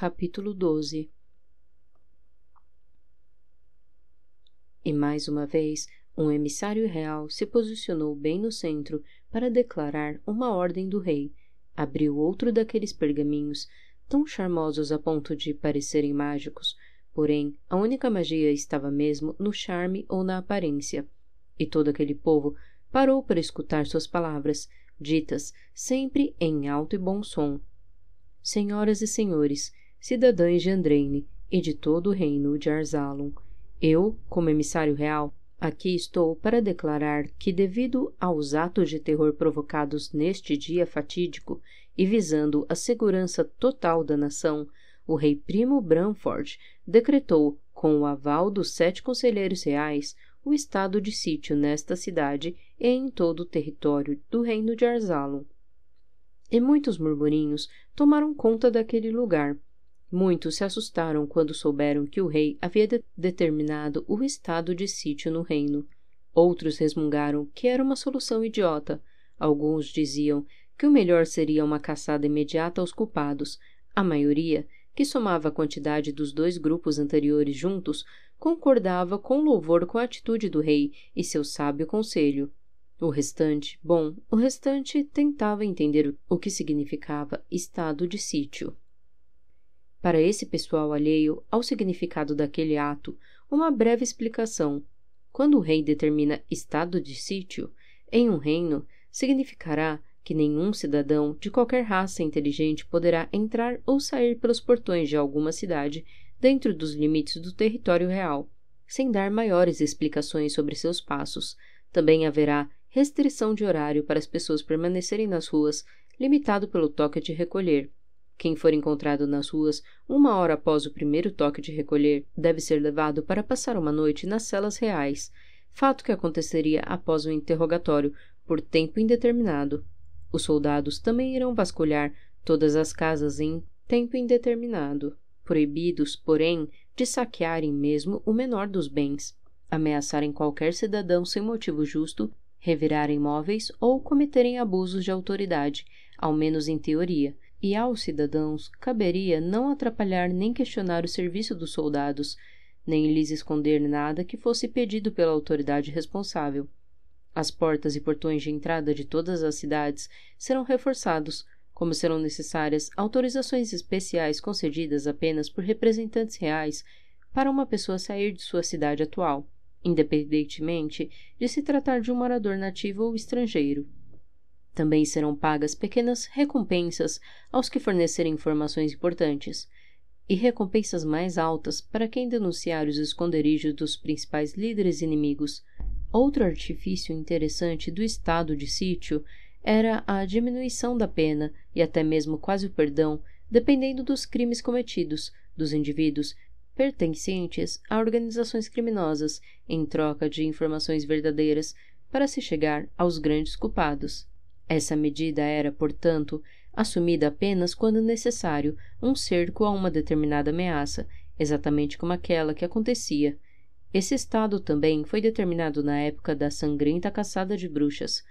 Capítulo 12. E mais uma vez, um emissário real se posicionou bem no centro para declarar uma ordem do rei. Abriu outro daqueles pergaminhos, tão charmosos a ponto de parecerem mágicos, porém a única magia estava mesmo no charme ou na aparência. E todo aquele povo parou para escutar suas palavras, ditas sempre em alto e bom som. Senhoras e senhores, cidadãos de Andraine e de todo o reino de Arzalon, eu, como emissário real, aqui estou para declarar que, devido aos atos de terror provocados neste dia fatídico e visando a segurança total da nação, o rei Primo Branford decretou, com o aval dos 7 conselheiros reais, o estado de sítio nesta cidade e em todo o território do reino de Arzalon. E muitos murmurinhos tomaram conta daquele lugar. Muitos se assustaram quando souberam que o rei havia determinado o estado de sítio no reino. Outros resmungaram que era uma solução idiota. Alguns diziam que o melhor seria uma caçada imediata aos culpados. A maioria, que somava a quantidade dos 2 grupos anteriores juntos, concordava com louvor com a atitude do rei e seu sábio conselho. O restante tentava entender o que significava estado de sítio. Para esse pessoal alheio ao significado daquele ato, uma breve explicação. Quando o rei determina estado de sítio, em um reino, significará que nenhum cidadão de qualquer raça inteligente poderá entrar ou sair pelos portões de alguma cidade dentro dos limites do território real, sem dar maiores explicações sobre seus passos. Também haverá restrição de horário para as pessoas permanecerem nas ruas, limitado pelo toque de recolher. Quem for encontrado nas ruas 1 hora após o primeiro toque de recolher deve ser levado para passar uma noite nas celas reais, fato que aconteceria após o interrogatório por tempo indeterminado. Os soldados também irão vasculhar todas as casas em tempo indeterminado, proibidos, porém, de saquearem mesmo o menor dos bens, ameaçarem qualquer cidadão sem motivo justo, revirarem móveis ou cometerem abusos de autoridade, ao menos em teoria, e aos cidadãos caberia não atrapalhar nem questionar o serviço dos soldados, nem lhes esconder nada que fosse pedido pela autoridade responsável. As portas e portões de entrada de todas as cidades serão reforçados, como serão necessárias autorizações especiais concedidas apenas por representantes reais para uma pessoa sair de sua cidade atual, independentemente de se tratar de um morador nativo ou estrangeiro. Também serão pagas pequenas recompensas aos que fornecerem informações importantes, e recompensas mais altas para quem denunciar os esconderijos dos principais líderes inimigos. Outro artifício interessante do estado de sítio era a diminuição da pena e até mesmo quase o perdão, dependendo dos crimes cometidos, dos indivíduos pertencentes a organizações criminosas, em troca de informações verdadeiras para se chegar aos grandes culpados. Essa medida era, portanto, assumida apenas quando necessário um cerco a uma determinada ameaça, exatamente como aquela que acontecia. Esse estado também foi determinado na época da sangrenta caçada de bruxas.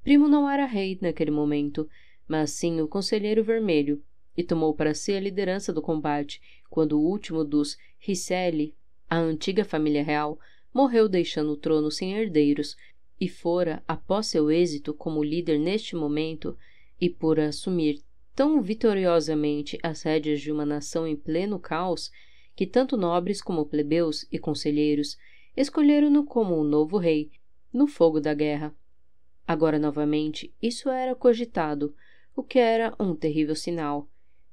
Primo não era rei naquele momento, mas sim o Conselheiro Vermelho, e tomou para si a liderança do combate quando o último dos Ricelli, a antiga família real, morreu deixando o trono sem herdeiros, e fora, após seu êxito como líder neste momento, e por assumir tão vitoriosamente as rédeas de uma nação em pleno caos, que tanto nobres como plebeus e conselheiros escolheram-no como o novo rei, no fogo da guerra. Agora, novamente, isso era cogitado, o que era um terrível sinal.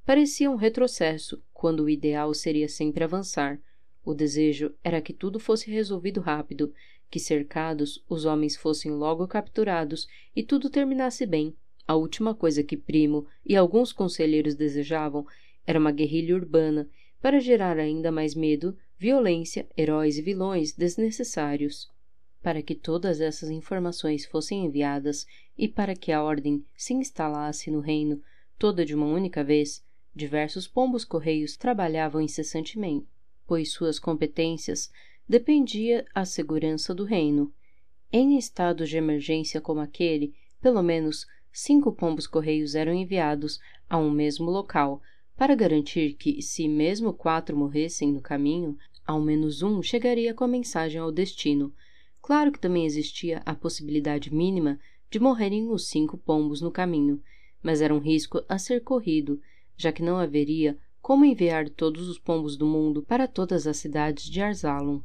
Parecia um retrocesso, quando o ideal seria sempre avançar. O desejo era que tudo fosse resolvido rápido, que cercados, os homens fossem logo capturados e tudo terminasse bem. A última coisa que Primo e alguns conselheiros desejavam era uma guerrilha urbana, para gerar ainda mais medo, violência, heróis e vilões desnecessários. Para que todas essas informações fossem enviadas e para que a ordem se instalasse no reino toda de uma única vez, diversos pombos-correios trabalhavam incessantemente, pois suas competências dependia a segurança do reino. Em estados de emergência como aquele, pelo menos 5 pombos-correios eram enviados a um mesmo local, para garantir que, se mesmo 4 morressem no caminho, ao menos um chegaria com a mensagem ao destino. Claro que também existia a possibilidade mínima de morrerem os 5 pombos no caminho, mas era um risco a ser corrido, já que não haveria como enviar todos os pombos do mundo para todas as cidades de Arzalon.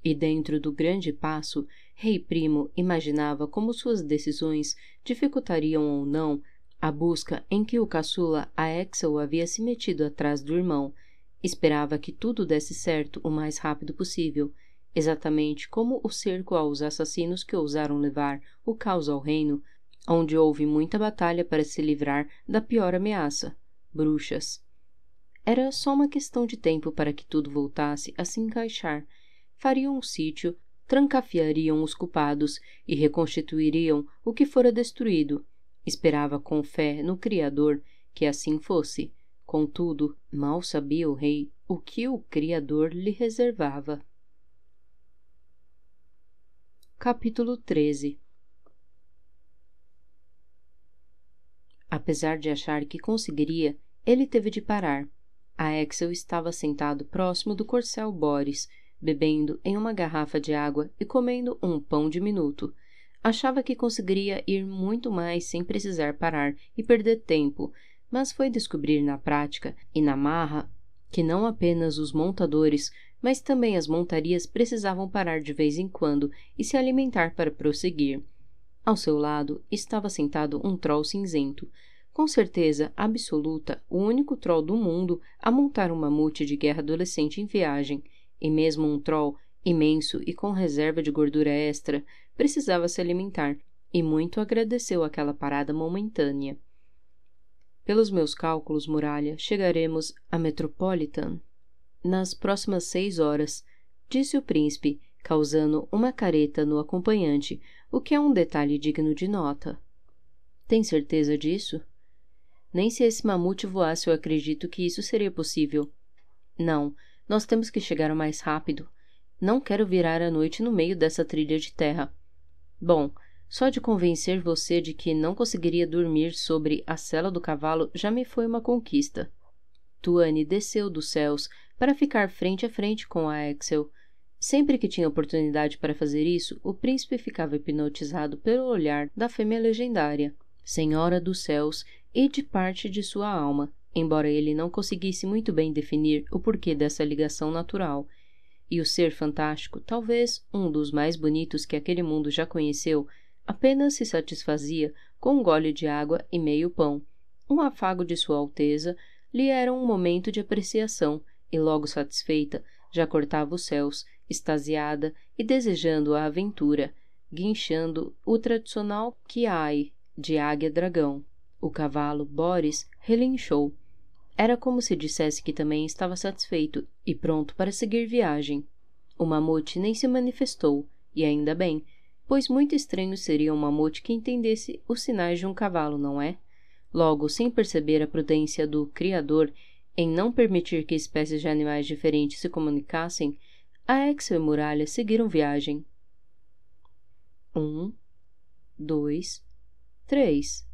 E dentro do grande passo, Rei Primo imaginava como suas decisões dificultariam ou não a busca em que o caçula Aexel havia se metido atrás do irmão. Esperava que tudo desse certo o mais rápido possível, exatamente como o cerco aos assassinos que ousaram levar o caos ao reino, onde houve muita batalha para se livrar da pior ameaça, bruxas. Era só uma questão de tempo para que tudo voltasse a se encaixar. Fariam um sítio, trancafiariam os culpados e reconstituiriam o que fora destruído. Esperava com fé no Criador que assim fosse. Contudo, mal sabia o rei o que o Criador lhe reservava. Capítulo 13. Apesar de achar que conseguiria, ele teve de parar. Aexel estava sentado próximo do corcel Boris, bebendo em uma garrafa de água e comendo um pão diminuto. Achava que conseguiria ir muito mais sem precisar parar e perder tempo, mas foi descobrir na prática e na marra que não apenas os montadores, mas também as montarias precisavam parar de vez em quando e se alimentar para prosseguir. Ao seu lado estava sentado um troll cinzento, com certeza absoluta o único troll do mundo a montar um mamute de guerra adolescente em viagem, e mesmo um troll imenso e com reserva de gordura extra precisava se alimentar, e muito agradeceu aquela parada momentânea. Pelos meus cálculos, Muralha, chegaremos a Metropolitan nas próximas 6 horas, disse o príncipe, causando uma careta no acompanhante, o que é um detalhe digno de nota. Tem certeza disso? Nem se esse mamute voasse eu acredito que isso seria possível. Não, nós temos que chegar o mais rápido. Não quero virar a noite no meio dessa trilha de terra. Bom, só de convencer você de que não conseguiria dormir sobre a sela do cavalo já me foi uma conquista. Tuane desceu dos céus para ficar frente a frente com Aexel. Sempre que tinha oportunidade para fazer isso, o príncipe ficava hipnotizado pelo olhar da fêmea legendária, senhora dos céus e de parte de sua alma, embora ele não conseguisse muito bem definir o porquê dessa ligação natural. E o ser fantástico, talvez um dos mais bonitos que aquele mundo já conheceu, apenas se satisfazia com um gole de água e meio pão. Um afago de Sua Alteza lhe era um momento de apreciação, e logo satisfeita, já cortava os céus, extasiada e desejando a aventura, guinchando o tradicional Kiai de águia-dragão. O cavalo, Boris, relinchou. Era como se dissesse que também estava satisfeito e pronto para seguir viagem. O mamute nem se manifestou, e ainda bem, pois muito estranho seria um mamute que entendesse os sinais de um cavalo, não é? Logo, sem perceber a prudência do Criador em não permitir que espécies de animais diferentes se comunicassem, Aexel e Muralha seguiram viagem. 1, 2, 3.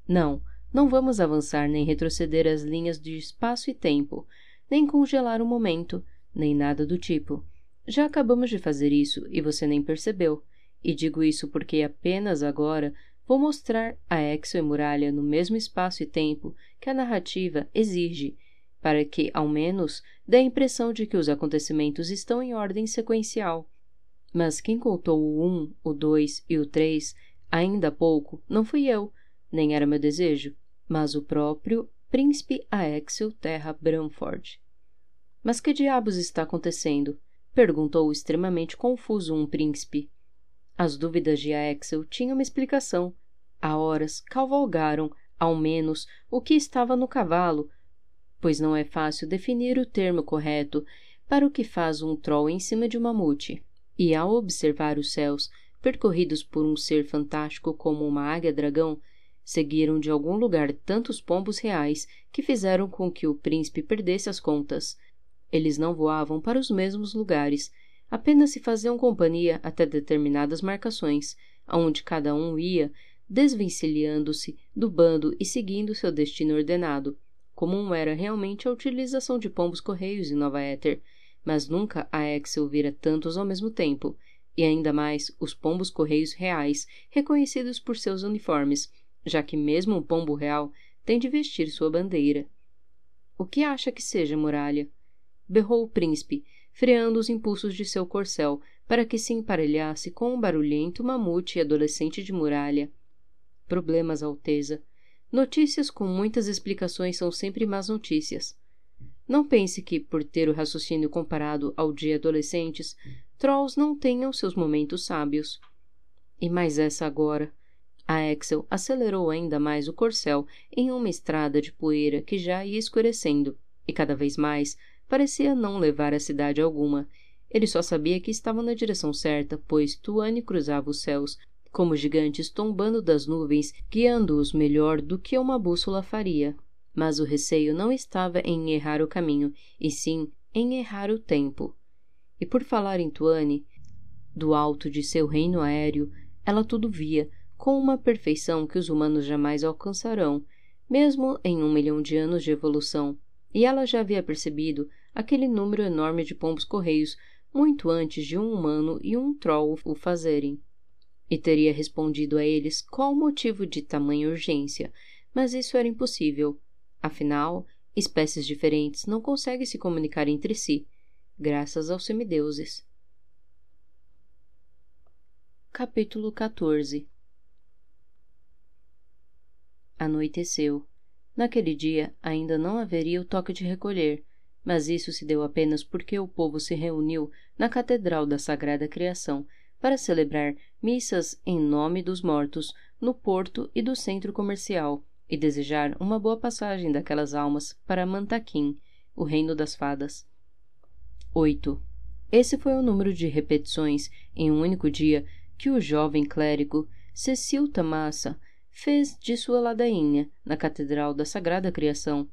Não vamos avançar nem retroceder as linhas de espaço e tempo, nem congelar o momento, nem nada do tipo. Já acabamos de fazer isso e você nem percebeu. E digo isso porque apenas agora vou mostrar a Aexel e Muralha no mesmo espaço e tempo que a narrativa exige, para que, ao menos, dê a impressão de que os acontecimentos estão em ordem sequencial. Mas quem contou o 1, o 2 e o 3 ainda há pouco não fui eu, nem era meu desejo, mas o próprio príncipe Aexel Terra Branford. Mas que diabos está acontecendo? Perguntou extremamente confuso um príncipe. As dúvidas de Aexel tinham uma explicação. Há horas cavalgaram, ao menos, o que estava no cavalo, pois não é fácil definir o termo correto para o que faz um troll em cima de um mamute. E ao observar os céus, percorridos por um ser fantástico como uma águia-dragão, seguiram de algum lugar tantos pombos reais que fizeram com que o príncipe perdesse as contas. Eles não voavam para os mesmos lugares, apenas se faziam companhia até determinadas marcações, aonde cada um ia, desvencilhando-se do bando e seguindo seu destino ordenado. comum era realmente a utilização de pombos-correios em Nova Éter, mas nunca a Axel vira tantos ao mesmo tempo, e ainda mais os pombos-correios reais, reconhecidos por seus uniformes, já que mesmo o pombo real tem de vestir sua bandeira. O que acha que seja, Muralha? Berrou o príncipe, freando os impulsos de seu corcel para que se emparelhasse com o barulhento mamute adolescente de Muralha. Problemas, Alteza. Notícias com muitas explicações são sempre más notícias. Não pense que, por ter o raciocínio comparado ao de adolescentes, trolls não tenham seus momentos sábios. E mais essa agora. A Axel acelerou ainda mais o corcel em uma estrada de poeira que já ia escurecendo, e cada vez mais parecia não levar a cidade alguma. Ele só sabia que estava na direção certa, pois Tuane cruzava os céus, como gigantes tombando das nuvens, guiando-os melhor do que uma bússola faria. Mas o receio não estava em errar o caminho, e sim em errar o tempo. E por falar em Tuane, do alto de seu reino aéreo, ela tudo via, com uma perfeição que os humanos jamais alcançarão, mesmo em 1 milhão de anos de evolução, e ela já havia percebido aquele número enorme de pombos-correios muito antes de um humano e um troll o fazerem. E teria respondido a eles qual o motivo de tamanha urgência, mas isso era impossível. Afinal, espécies diferentes não conseguem se comunicar entre si, graças aos semideuses. Capítulo 14. Anoiteceu. Naquele dia ainda não haveria o toque de recolher, mas isso se deu apenas porque o povo se reuniu na Catedral da Sagrada Criação para celebrar missas em nome dos mortos no porto e do centro comercial e desejar uma boa passagem daquelas almas para Mantaquim, o reino das fadas. 8. Esse foi o número de repetições em um único dia que o jovem clérigo Cecil Tamassa fez de sua ladainha na Catedral da Sagrada Criação.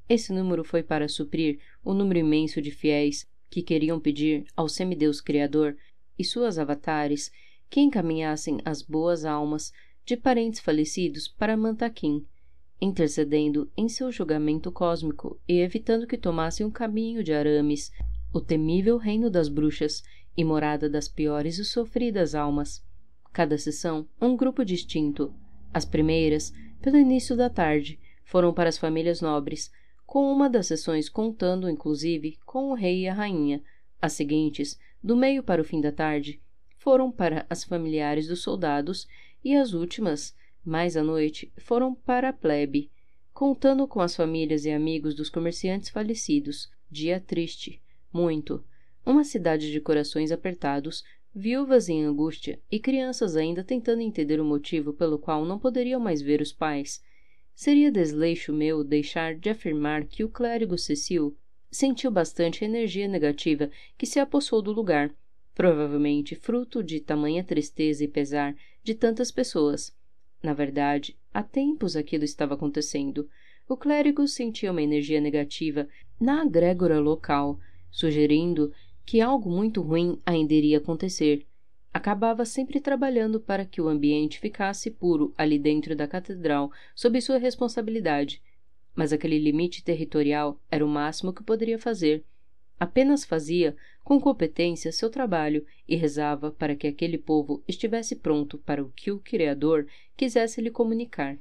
Esse número foi para suprir o número imenso de fiéis que queriam pedir ao semideus criador e suas avatares que encaminhassem as boas almas de parentes falecidos para Mantaquim, intercedendo em seu julgamento cósmico e evitando que tomassem o caminho de Aramis, o temível reino das bruxas e morada das piores e sofridas almas. Cada sessão, um grupo distinto. As primeiras, pelo início da tarde, foram para as famílias nobres, com uma das sessões contando, inclusive, com o rei e a rainha. As seguintes, do meio para o fim da tarde, foram para as familiares dos soldados, e as últimas, mais à noite, foram para a plebe, contando com as famílias e amigos dos comerciantes falecidos. Dia triste, muito. Uma cidade de corações apertados, viúvas em angústia e crianças ainda tentando entender o motivo pelo qual não poderiam mais ver os pais. Seria desleixo meu deixar de afirmar que o clérigo Cecil sentiu bastante energia negativa que se apossou do lugar, provavelmente fruto de tamanha tristeza e pesar de tantas pessoas. Na verdade, há tempos aquilo estava acontecendo. O clérigo sentia uma energia negativa na egrégora local, sugerindo que algo muito ruim ainda iria acontecer. Acabava sempre trabalhando para que o ambiente ficasse puro ali dentro da catedral, sob sua responsabilidade. Mas aquele limite territorial era o máximo que poderia fazer. Apenas fazia, com competência, seu trabalho e rezava para que aquele povo estivesse pronto para o que o Criador quisesse lhe comunicar.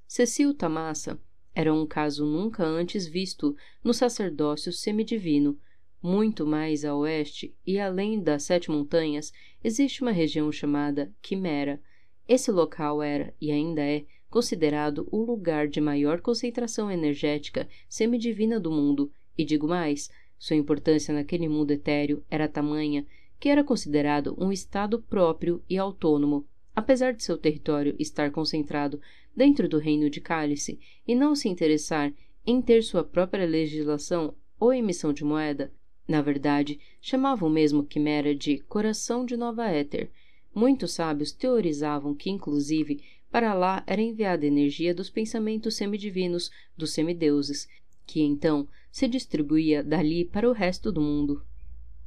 Cecil Tamassa era um caso nunca antes visto no sacerdócio semidivino. Muito mais a oeste e além das 7 montanhas, existe uma região chamada Quimera. Esse local era, e ainda é, considerado o lugar de maior concentração energética semidivina do mundo, e digo mais, sua importância naquele mundo etéreo era tamanha que era considerado um estado próprio e autônomo, apesar de seu território estar concentrado dentro do reino de Cálice e não se interessar em ter sua própria legislação ou emissão de moeda. Na verdade, chamavam mesmo Quimera de Coração de Nova Éter. Muitos sábios teorizavam que, inclusive, para lá era enviada energia dos pensamentos semidivinos dos semideuses, que então se distribuía dali para o resto do mundo.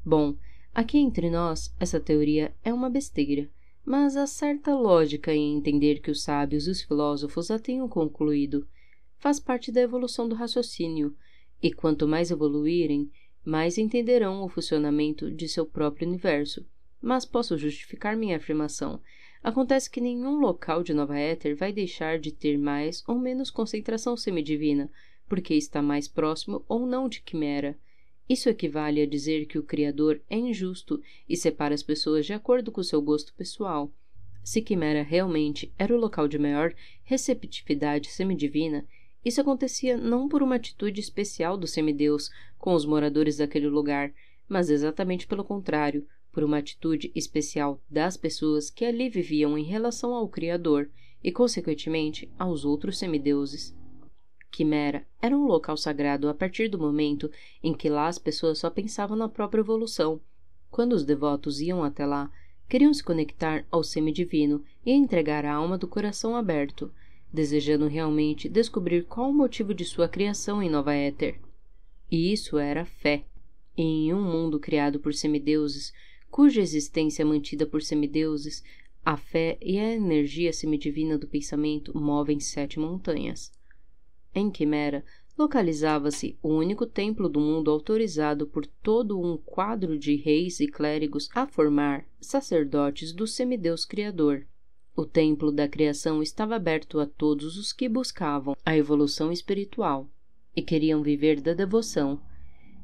Bom, aqui entre nós, essa teoria é uma besteira, mas há certa lógica em entender que os sábios e os filósofos a tenham concluído. faz parte da evolução do raciocínio, e quanto mais evoluírem, mais entenderão o funcionamento de seu próprio universo. Mas posso justificar minha afirmação. Acontece que nenhum local de Nova Éter vai deixar de ter mais ou menos concentração semidivina, porque está mais próximo ou não de Quimera. Isso equivale a dizer que o Criador é injusto e separa as pessoas de acordo com seu gosto pessoal. Se Quimera realmente era o local de maior receptividade semidivina, isso acontecia não por uma atitude especial do semideus com os moradores daquele lugar, mas exatamente pelo contrário, por uma atitude especial das pessoas que ali viviam em relação ao Criador e, consequentemente, aos outros semideuses. Quimera era um local sagrado a partir do momento em que lá as pessoas só pensavam na própria evolução. Quando os devotos iam até lá, queriam se conectar ao semidivino e entregar a alma do coração aberto, desejando realmente descobrir qual o motivo de sua criação em Nova Éter. E isso era fé. E em um mundo criado por semideuses, cuja existência é mantida por semideuses, a fé e a energia semidivina do pensamento movem 7 montanhas. Em Quimera, localizava-se o único templo do mundo autorizado por todo um quadro de reis e clérigos a formar sacerdotes do semideus criador. O templo da criação estava aberto a todos os que buscavam a evolução espiritual e queriam viver da devoção.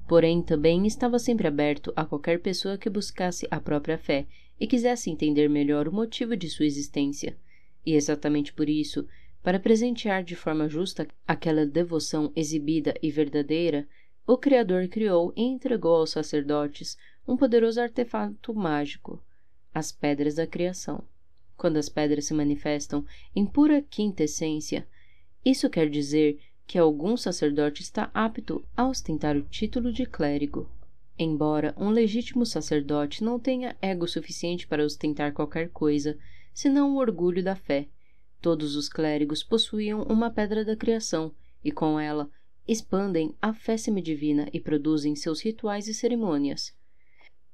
Porém, também estava sempre aberto a qualquer pessoa que buscasse a própria fé e quisesse entender melhor o motivo de sua existência. E exatamente por isso, para presentear de forma justa aquela devoção exibida e verdadeira, o Criador criou e entregou aos sacerdotes um poderoso artefato mágico, as Pedras da Criação. Quando as pedras se manifestam em pura quintessência, isso quer dizer que algum sacerdote está apto a ostentar o título de clérigo. Embora um legítimo sacerdote não tenha ego suficiente para ostentar qualquer coisa, senão o orgulho da fé, todos os clérigos possuíam uma pedra da criação e, com ela, expandem a fé semidivina e produzem seus rituais e cerimônias.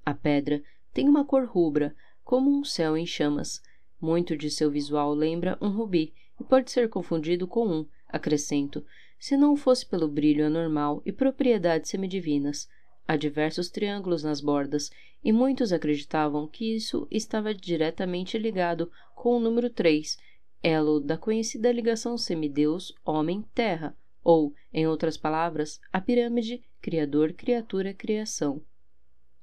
A pedra tem uma cor rubra, como um céu em chamas. Muito de seu visual lembra um rubi e pode ser confundido com acrescento, se não fosse pelo brilho anormal e propriedades semidivinas. Há diversos triângulos nas bordas, e muitos acreditavam que isso estava diretamente ligado com o número 3, elo da conhecida ligação semideus-homem-terra, ou, em outras palavras, a pirâmide Criador-Criatura-Criação.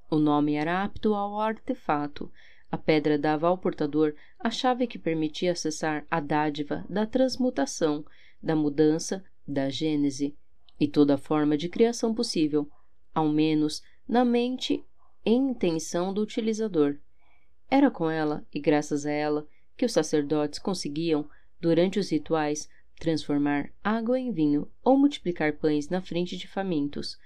O nome era apto ao artefato. A pedra dava ao portador a chave que permitia acessar a dádiva da transmutação, da mudança, da gênese e toda forma de criação possível, ao menos na mente e intenção do utilizador. Era com ela, e graças a ela, que os sacerdotes conseguiam, durante os rituais, transformar água em vinho ou multiplicar pães na frente de famintos.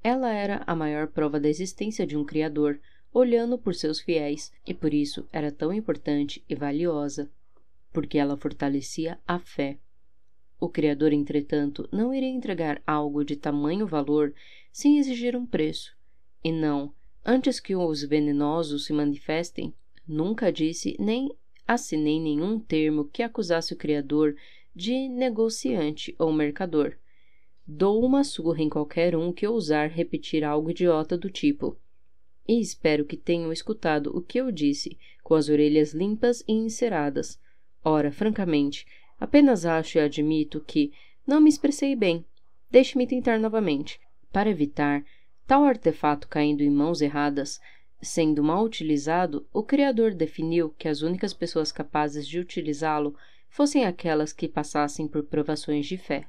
Ela era a maior prova da existência de um Criador, olhando por seus fiéis, e por isso era tão importante e valiosa, porque ela fortalecia a fé. O Criador, entretanto, não iria entregar algo de tamanho valor sem exigir um preço. E não, antes que os venenosos se manifestem, nunca disse nem assinei nenhum termo que acusasse o Criador de negociante ou mercador. Dou uma surra em qualquer um que ousar repetir algo idiota do tipo. E espero que tenham escutado o que eu disse, com as orelhas limpas e enceradas. Ora, francamente, apenas acho e admito que não me expressei bem. Deixe-me tentar novamente. Para evitar tal artefato caindo em mãos erradas, sendo mal utilizado, o Criador definiu que as únicas pessoas capazes de utilizá-lo fossem aquelas que passassem por provações de fé.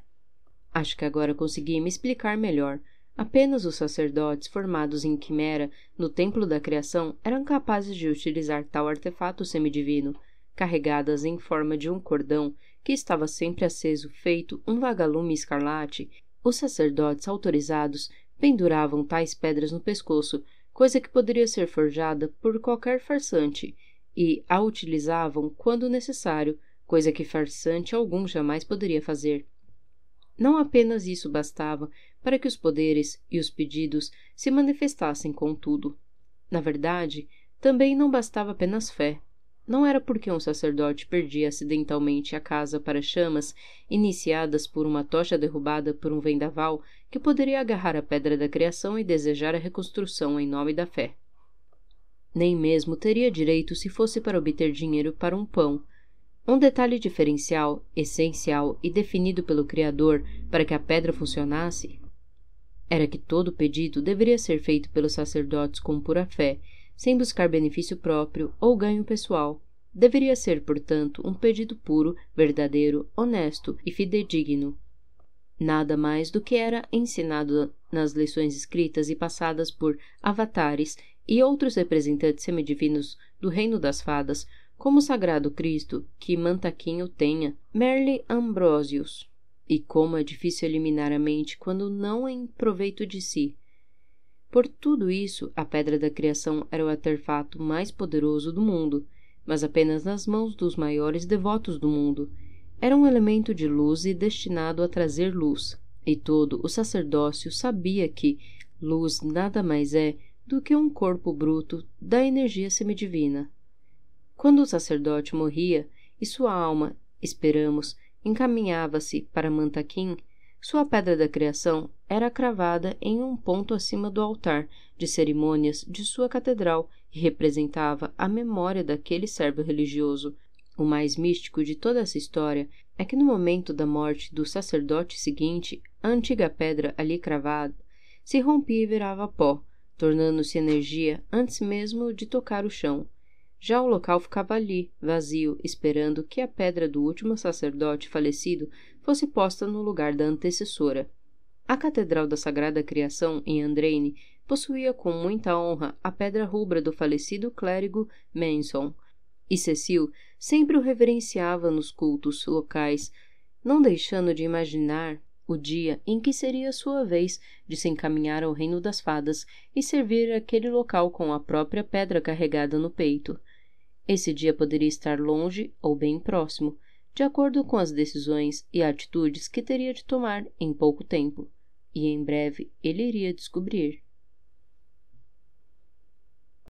Acho que agora consegui me explicar melhor. Apenas os sacerdotes formados em Quimera, no Templo da Criação, eram capazes de utilizar tal artefato semidivino, carregadas em forma de um cordão que estava sempre aceso feito um vagalume escarlate. Os sacerdotes autorizados penduravam tais pedras no pescoço, coisa que poderia ser forjada por qualquer farsante, e a utilizavam quando necessário, coisa que farsante algum jamais poderia fazer. Não apenas isso bastava para que os poderes e os pedidos se manifestassem, contudo. Na verdade, também não bastava apenas fé. Não era porque um sacerdote perdia acidentalmente a casa para chamas, iniciadas por uma tocha derrubada por um vendaval, que poderia agarrar a pedra da criação e desejar a reconstrução em nome da fé. Nem mesmo teria direito se fosse para obter dinheiro para um pão. Um detalhe diferencial, essencial e definido pelo Criador para que a pedra funcionasse era que todo pedido deveria ser feito pelos sacerdotes com pura fé, sem buscar benefício próprio ou ganho pessoal. Deveria ser, portanto, um pedido puro, verdadeiro, honesto e fidedigno. Nada mais do que era ensinado nas lições escritas e passadas por avatares e outros representantes semidivinos do reino das fadas, como o sagrado Cristo, que Mantaquim o tenha, Merle Ambrosius. E como é difícil eliminar a mente quando não em proveito de si. Por tudo isso, a pedra da criação era o artefato mais poderoso do mundo, mas apenas nas mãos dos maiores devotos do mundo. Era um elemento de luz e destinado a trazer luz, e todo o sacerdócio sabia que luz nada mais é do que um corpo bruto da energia semidivina. Quando o sacerdote morria e sua alma, esperamos, encaminhava-se para Mantaquim, sua pedra da criação era cravada em um ponto acima do altar de cerimônias de sua catedral e representava a memória daquele servo religioso. O mais místico de toda essa história é que no momento da morte do sacerdote seguinte, a antiga pedra ali cravada se rompia e virava pó, tornando-se energia antes mesmo de tocar o chão. Já o local ficava ali, vazio, esperando que a pedra do último sacerdote falecido fosse posta no lugar da antecessora. A Catedral da Sagrada Criação, em Andraine, possuía com muita honra a pedra rubra do falecido clérigo Manson, e Cecil sempre o reverenciava nos cultos locais, não deixando de imaginar o dia em que seria sua vez de se encaminhar ao reino das fadas e servir aquele local com a própria pedra carregada no peito. Esse dia poderia estar longe ou bem próximo, de acordo com as decisões e atitudes que teria de tomar em pouco tempo, e em breve ele iria descobrir.